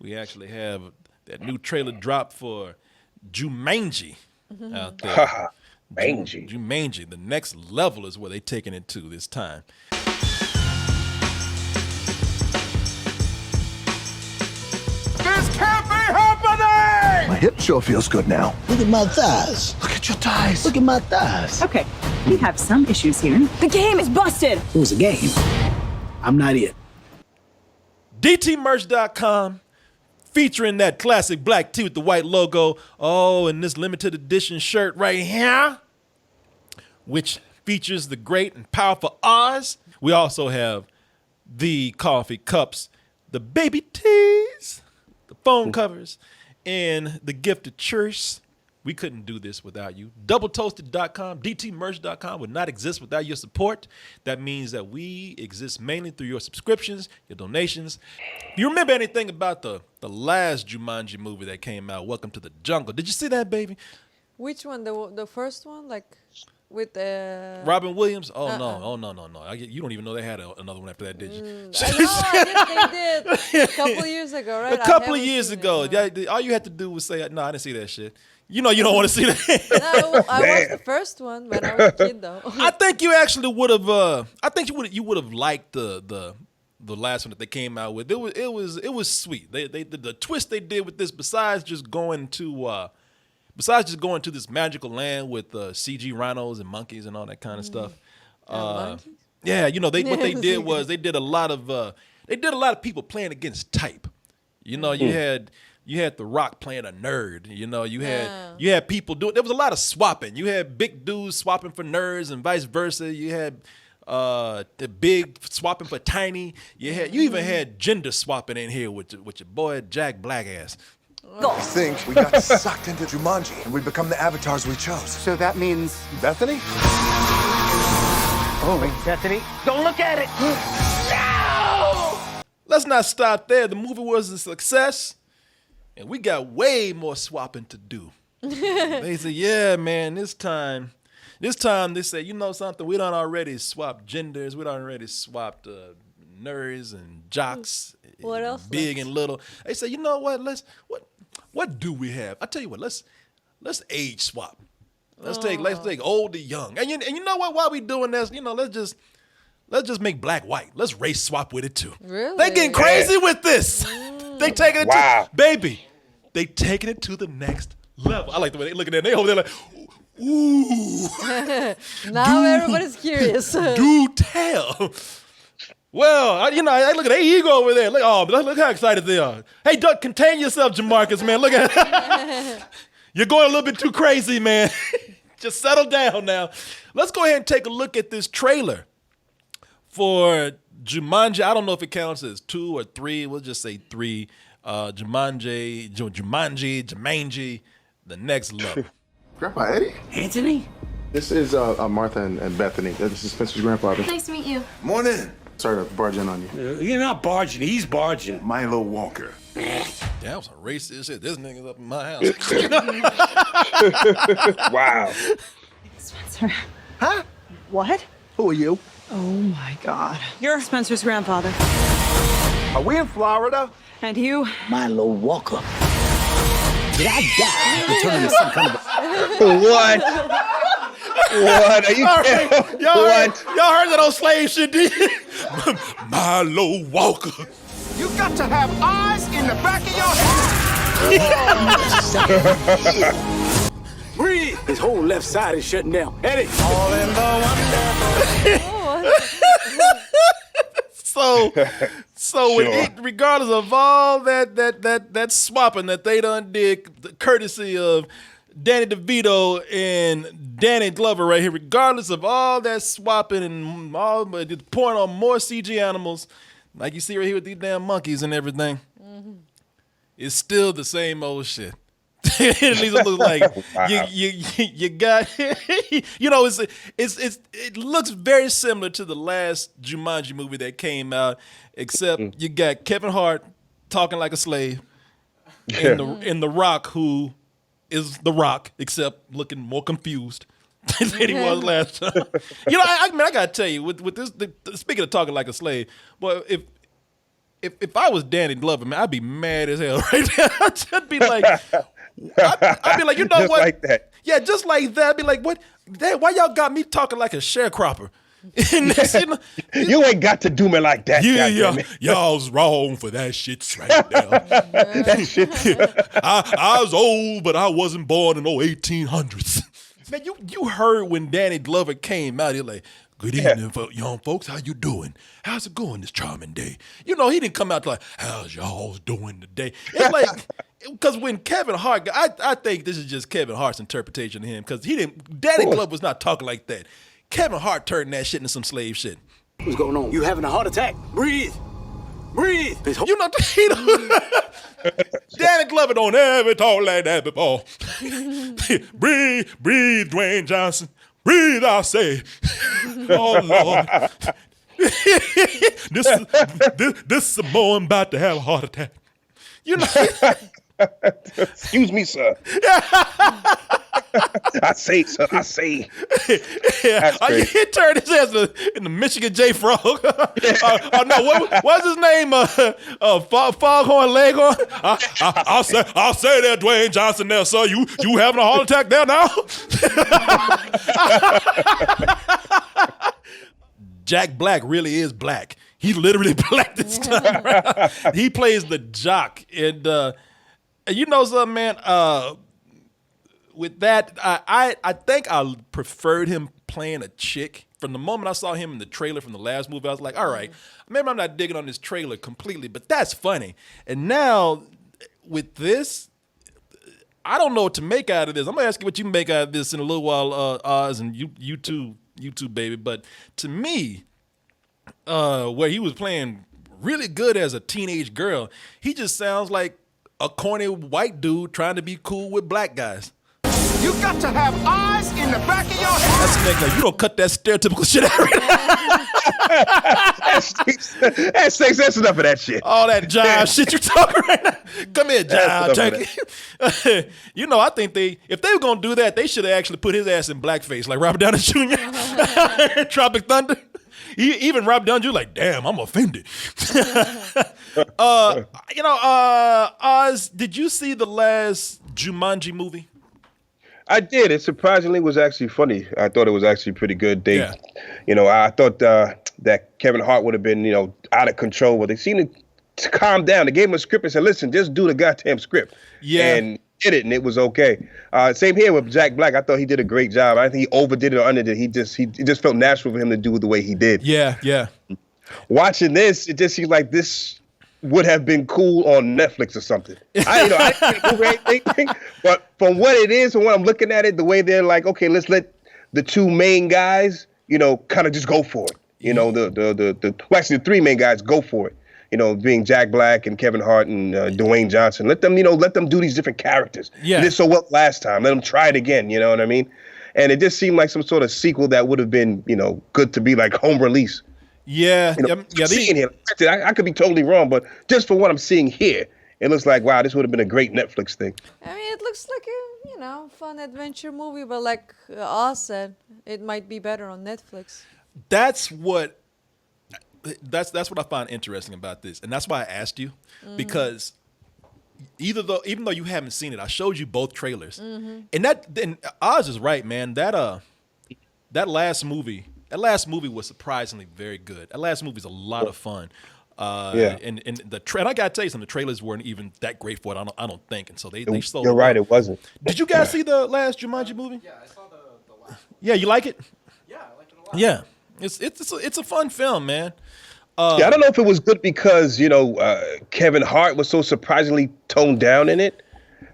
we actually have that new trailer drop for Jumanji out there. Mangy. Jumanji, the next level is where they taking it to this time. This can't be happening! My hip sure feels good now. Look at my thighs. Look at your thighs. Look at my thighs. Okay, we have some issues here. The game is busted. It was a game. I'm not it. DTmerch.com featuring that classic black tee with the white logo. Oh, and this limited edition shirt right here, which features the great and powerful Oz. We also have the coffee cups, the baby tees, the phone covers, and the gift of choice. We couldn't do this without you. Doubletoasted.com, DTmerch.com would not exist without your support. That means that we exist mainly through your subscriptions, your donations. If you remember anything about the last Jumanji movie that came out, Welcome to the Jungle, did you see that, baby? Which one? The first one, like with Robin Williams? Oh no! You don't even know they had another one after that, did you? I guess they did a couple years ago, right? A couple of years ago. Yeah, all you had to do was say, "No, I didn't see that shit." You know you don't want to see that. No, I watched the first one when I was a kid, though. I think you actually would have. I think you would have liked the last one that they came out with. It was sweet. The twist they did with this, besides just going to this magical land with CG rhinos and monkeys and all that kind of stuff. Monkeys? Yeah, you know what they did was they did a lot of people playing against type. You know, you had The Rock playing a nerd. You know, you had people doing. There was a lot of swapping. You had big dudes swapping for nerds and vice versa. You had the big swapping for tiny. You even had gender swapping in here with your boy Jack Blackass. I think we got sucked into Jumanji and we become the avatars we chose. So that means Bethany? Oh, wait, Bethany, don't look at it. Let's not stop there. The movie was a success, and we got way more swapping to do. They said, yeah, man, this time they said, you know something, we done already swapped genders, we done already swapped nerds and jocks, What else big next? and little. They said, you know what, what do we have? I tell you what, let's age swap. Let's take old to young. And you know what, while we doing this, you know, let's just make black white. Let's race swap with it too. Really? They getting crazy with this. They taking it Wow. to baby. They taking it to the next level. I like the way they looking at it. They over there like, ooh. Now everybody's curious. Do tell. Well, I look at their ego over there. Look how excited they are. Hey, Duck, contain yourself, Jamarcus, man. Look at You're going a little bit too crazy, man. Just settle down now. Let's go ahead and take a look at this trailer for Jumanji. I don't know if it counts as 2 or 3. We'll just say 3. Jumanji, the next level. Grandpa Eddie? Anthony? This is Martha and Bethany. This is Spencer's grandfather. Nice to meet you. Morning. Sorry to barge in on you. You're not barging. He's barging. Milo Walker. That was some racist shit. This nigga's up in my house. Wow. Spencer. Huh? What? Who are you? Oh my God. You're Spencer's grandfather. Are we in Florida? And you? Milo Walker. Did I die? To turn into some kind of What? What? Are you kidding? Y'all heard that old slave shit, did you? Milo Walker. You got to have eyes in the back of your head. breathe. His whole left side is shutting down. Eddie. All in the So regardless of all that swapping that they done did, courtesy of Danny DeVito and Danny Glover right here, regardless of all that swapping and all pouring on more CG animals, like you see right here with these damn monkeys and everything, it's still the same old shit. At least it looks like Wow. you got you know it looks very similar to the last Jumanji movie that came out, except you got Kevin Hart talking like a slave, and the Rock, who is the Rock, except looking more confused than he was last time. You know, I gotta tell you, with this, speaking of talking like a slave, well, if I was Danny Glover, man, I'd be mad as hell right now. I'd be like, I'd be like, you know Just what? like that. Yeah, just like that. I'd be like, what? Why y'all got me talking like a sharecropper? And that's, you know, You ain't got to do me like that. y'all's wrong for that shit right now. That shit. I was old, but I wasn't born in 1800s. Man, you heard when Danny Glover came out, he like, good evening, young folks. How you doing? How's it going this charming day? You know, he didn't come out like, how's y'all doing today? It's like, because when Kevin Hart, I think this is just Kevin Hart's interpretation of him, because Danny Glover was not talking like that. Kevin Hart turned that shit into some slave shit. What's going on? You having a heart attack? Breathe. Breathe. You know, Danny Glover don't ever talk like that before. Breathe, Dwayne Johnson. Breathe, I say. Oh, Lord. This Samoan about to have a heart attack. You know. Excuse me, sir. I say, sir. I say. Yeah, he turned his ass in the Michigan J Frog. Oh no, what's his name? Foghorn Leghorn. I'll say that, Dwayne Johnson. There, sir. You having a heart attack there now? Jack Black really is black. He literally black this time. Right? He plays the jock, and you know something, man. With that, I think I preferred him playing a chick. From the moment I saw him in the trailer from the last movie, I was like, all right, maybe I'm not digging on this trailer completely, but that's funny. And now with this, I don't know what to make out of this. I'm gonna ask you what you make out of this in a little while, Oz, and you too, baby. But to me, where he was playing really good as a teenage girl, he just sounds like a corny white dude trying to be cool with black guys. You got to have eyes in the back of your head. That's the next thing. You don't cut that stereotypical shit out right now. That's enough of that shit. All that jive shit you talking right now. Come here, jive. Take it. You know, I think if they were going to do that, they should have actually put his ass in blackface, like Robert Downey Jr. Tropic Thunder. Even Rob Downey Jr. like, damn, I'm offended. You know, Oz, did you see the last Jumanji movie? I did. It surprisingly was actually funny. I thought it was actually pretty good. Yeah. You know, I thought that Kevin Hart would have been, out of control, but they seemed to calm down. They gave him a script and said, listen, just do the goddamn script. Yeah. And did it, and it was okay. Same here with Jack Black. I thought he did a great job. I think he overdid it or underdid it. It just felt natural for him to do it the way he did. Yeah, yeah. Watching this, it just seems like this would have been cool on Netflix or something. I didn't do anything, but from what it is and when I'm looking at it, the way they're like, okay, let's let the two main guys, kind of just go for it. The three main guys go for it. Being Jack Black and Kevin Hart and Dwayne Johnson. Let them do these different characters. Yeah. They did so well last time. Let them try it again. You know what I mean? And it just seemed like some sort of sequel that would have been, good to be like home release. Yeah, Seeing here, I could be totally wrong, but just for what I'm seeing here, it looks like, wow, this would have been a great Netflix thing. I mean, it looks like a fun adventure movie, but like Oz said, it might be better on Netflix. That's what I find interesting about this, and that's why I asked you, because even though you haven't seen it, I showed you both trailers, and Oz is right, man. That last movie was surprisingly very good. That last movie is a lot of fun. And I gotta tell you something, the trailers weren't even that great for it. I don't think, and so they sold. You're right, it wasn't. Did you guys see the last Jumanji movie? Yeah, I saw the last. Yeah, you like it? Yeah, I liked it a lot. Yeah, it's a fun film, man. I don't know if it was good because Kevin Hart was so surprisingly toned down in it,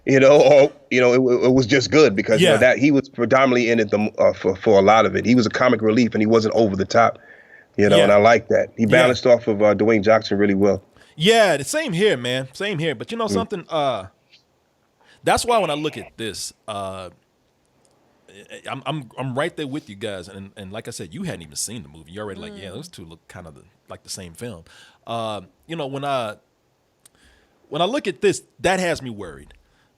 or it was just good because that he was predominantly in it for a lot of it. He was a comic relief and he wasn't over the top, and I like that. He balanced off of Dwayne Johnson really well. Yeah, the same here, man. Same here. But you know something? That's why when I look at this, I'm right there with you guys. And like I said, you hadn't even seen the movie. You're already like, yeah, those two look kind of like the same film. When I look at this, that has me worried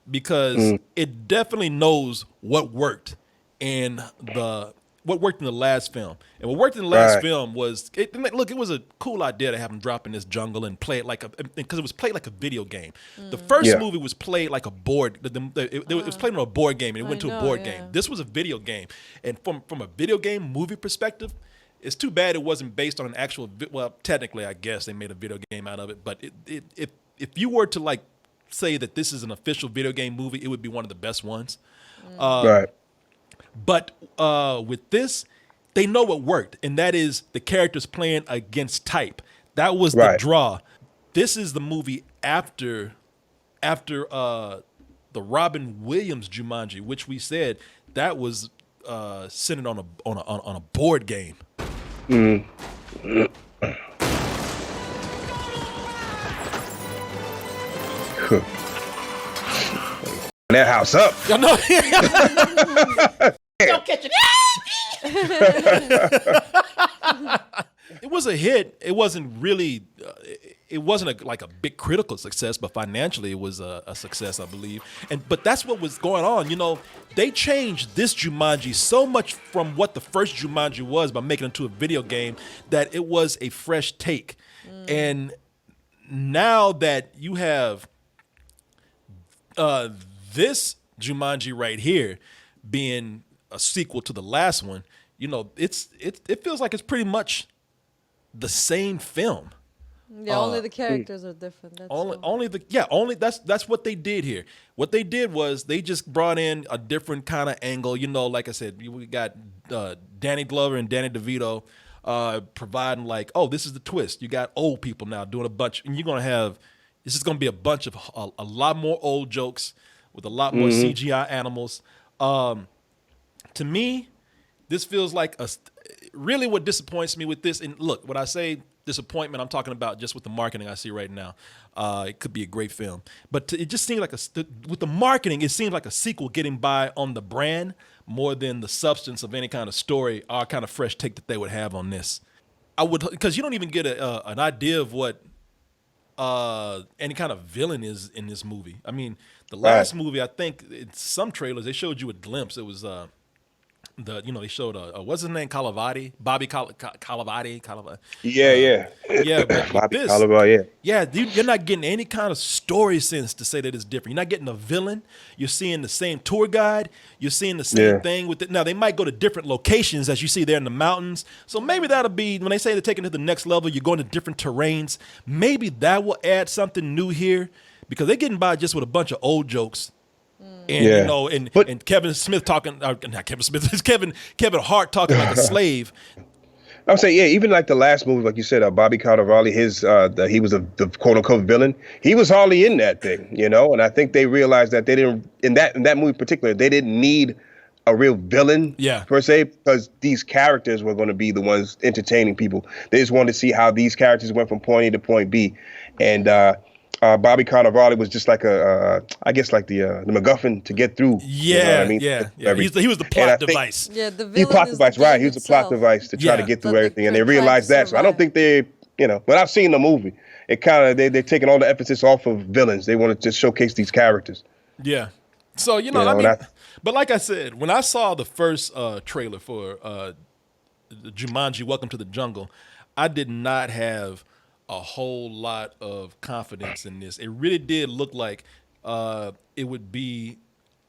because it definitely knows what worked in the worked in the last film. And what worked in the last Right. film was it was a cool idea to have him drop in this jungle and play it like because it was played like a video game. The first Yeah. movie was played like a board. It was played on a board game, and it went to a board yeah. game. This was a video game, and from a video game movie perspective, it's too bad it wasn't based on an actual. Well, technically, I guess they made a video game out of it. But if you were to like say that this is an official video game movie, it would be one of the best ones. Right. But with this, they know what worked, and that is the characters playing against type. That was the Right. draw. This is the movie after the Robin Williams Jumanji, which we said that was centered on a board game. That house up. I know. It was a hit. It wasn't really. It wasn't like a big critical success, but financially it was a success, I believe. But that's what was going on. You know, they changed this Jumanji so much from what the first Jumanji was by making it into a video game that it was a fresh take. And now that you have this Jumanji right here being a sequel to the last one, you know, it feels like it's pretty much the same film. Yeah, only the characters are different. That's all. Only that's what they did here. What they did was they just brought in a different kind of angle. You know, like I said, we got Danny Glover and Danny DeVito providing like, oh, this is the twist. You got old people now doing a bunch, and this is gonna be a bunch of a lot more old jokes with a lot more CGI animals. To me, this feels like really what disappoints me with this. And look, when I say disappointment, I'm talking about just with the marketing I see right now. It could be a great film, but it just seems like with the marketing, it seems like a sequel getting by on the brand more than the substance of any kind of story or kind of fresh take that they would have on this. Because you don't even get an idea of what any kind of villain is in this movie. I mean, the last movie, I think in some trailers they showed you a glimpse. It was they showed what's his name, Bobby Calavati. Yeah. But Bobby this, Cannavale, you're not getting any kind of story sense to say that it's different. You're not getting a villain. You're seeing the same tour guide. You're seeing the same thing with it. Now they might go to different locations as you see there in the mountains. So maybe that'll be when they say they're taking it to the next level. You're going to different terrains. Maybe that will add something new here because they're getting by just with a bunch of old jokes. And you know, and Kevin Smith talking, not Kevin Smith, it's Kevin Hart talking like a slave. I'm saying, even like the last movie, like you said, Bobby Cannavale, he was the quote unquote villain. He was hardly in that thing, you know. And I think they realized that they didn't in that movie in particular, they didn't need a real villain per se, because these characters were going to be the ones entertaining people. They just wanted to see how these characters went from point A to point B, and Bobby Cannavale was just like I guess like the MacGuffin to get through. Yeah, you know what I mean? He was the plot device. Yeah, the He villain plot is device, the right? game He was the plot itself. device to try to get through But everything, and they they're trying to realized that. So I don't survive. think but I've seen the movie. It kind of they're taking all the emphasis off of villains. They want to just showcase these characters. Yeah. So I mean, but like I said, when I saw the first trailer for Jumanji: Welcome to the Jungle, I did not have a whole lot of confidence in this. It really did look like it would be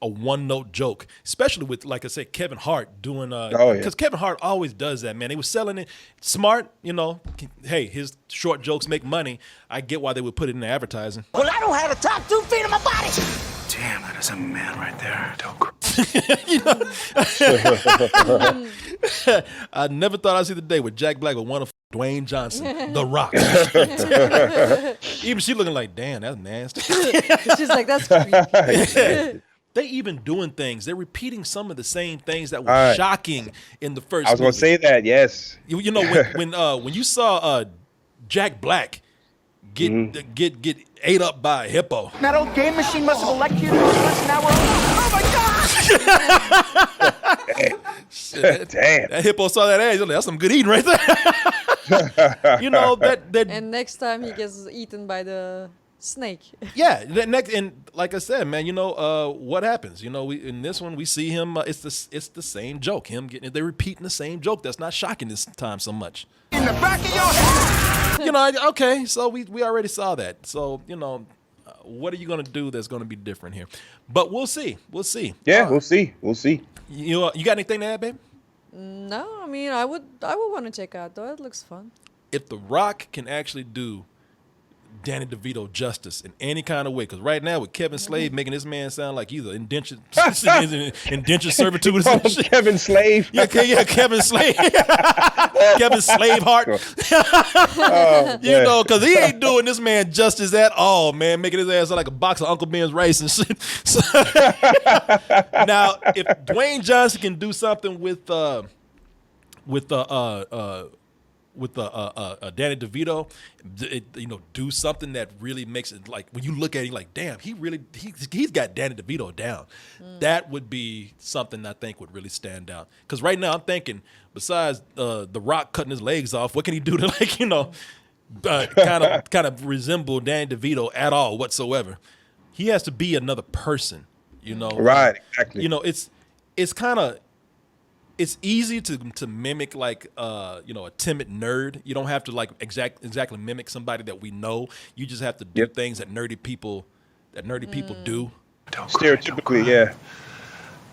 a one-note joke, especially with, like I said, Kevin Hart doing because Kevin Hart always does that, man. They were selling it smart, you know. Hey, his short jokes make money. I get why they would put it in the advertising. Well, I don't have the top 2 feet of my body. Damn, that is a man right there. I never thought I'd see the day where Jack Black would want to Dwayne Johnson, The Rock. Even she looking like, damn, that's nasty. She's like, that's creepy. They even doing things. They're repeating some of the same things that were shocking in the first. I was going to say that. Yes. You know when you saw Jack Black get ate up by a hippo. That old game machine must have electrocuted us. Now we're. Oh my God! Damn. That hippo saw that ass. That's some good eating right there. You know that. And next time he gets eaten by the Snake. Yeah, the next, and like I said, man, what happens? We in this one we see him. It's the same joke. They're repeating the same joke. That's not shocking this time so much. In the back of your head. Okay, so we already saw that. So what are you gonna do that's gonna be different here? But we'll see. We'll see. Yeah, we'll see. We'll see. You got anything to add, babe? No, I mean, I would want to check out though. It looks fun. If The Rock can actually do Danny DeVito justice in any kind of way, because right now with Kevin Slade making this man sound like he's an indentured servitude. Kevin Slave. Yeah, Kevin Slade. Kevin Slave Hart. Because he ain't doing this man justice at all, man, making his ass sound like a box of Uncle Ben's rice and shit. Now, if Dwayne Johnson can do something with Danny DeVito, do something that really makes it like when you look at it, like, damn, he's got Danny DeVito down. That would be something I think would really stand out. Because right now I'm thinking, besides The Rock cutting his legs off, what can he do to kind of resemble Danny DeVito at all whatsoever? He has to be another person, Right, exactly. It's kind of. It's easy to mimic like a timid nerd. You don't have to like exactly mimic somebody that we know. You just have to do things that nerdy people do. Don't Stereotypically, yeah.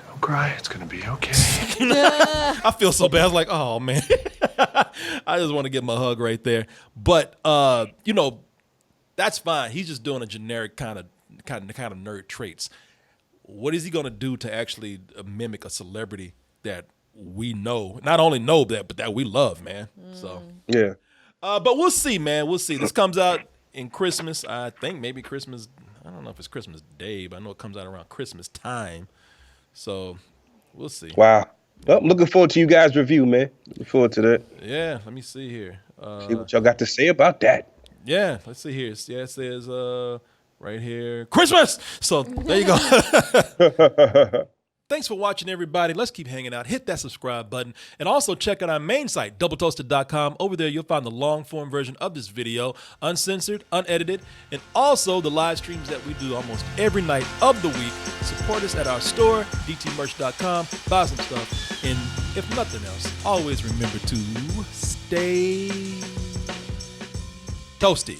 Don't cry. It's gonna be okay. I feel so bad. I was like, oh man, I just want to give him a hug right there. But that's fine. He's just doing a generic kind of nerd traits. What is he gonna do to actually mimic a celebrity that we not only know that, but that we love, man? So yeah. But we'll see, man. We'll see. This comes out in Christmas. I think maybe Christmas. I don't know if it's Christmas Day, but I know it comes out around Christmas time. So we'll see. Wow. Well, I'm looking forward to you guys' review, man. Looking forward to that. Yeah. Let me see here. See what y'all got to say about that. Yeah. Let's see here. Yeah, it says right here, Christmas. So there you go. Thanks for watching, everybody. Let's keep hanging out. Hit that subscribe button. And also check out our main site, doubletoasted.com. Over there, you'll find the long-form version of this video, uncensored, unedited, and also the live streams that we do almost every night of the week. Support us at our store, dtmerch.com. Buy some stuff. And if nothing else, always remember to stay toasty.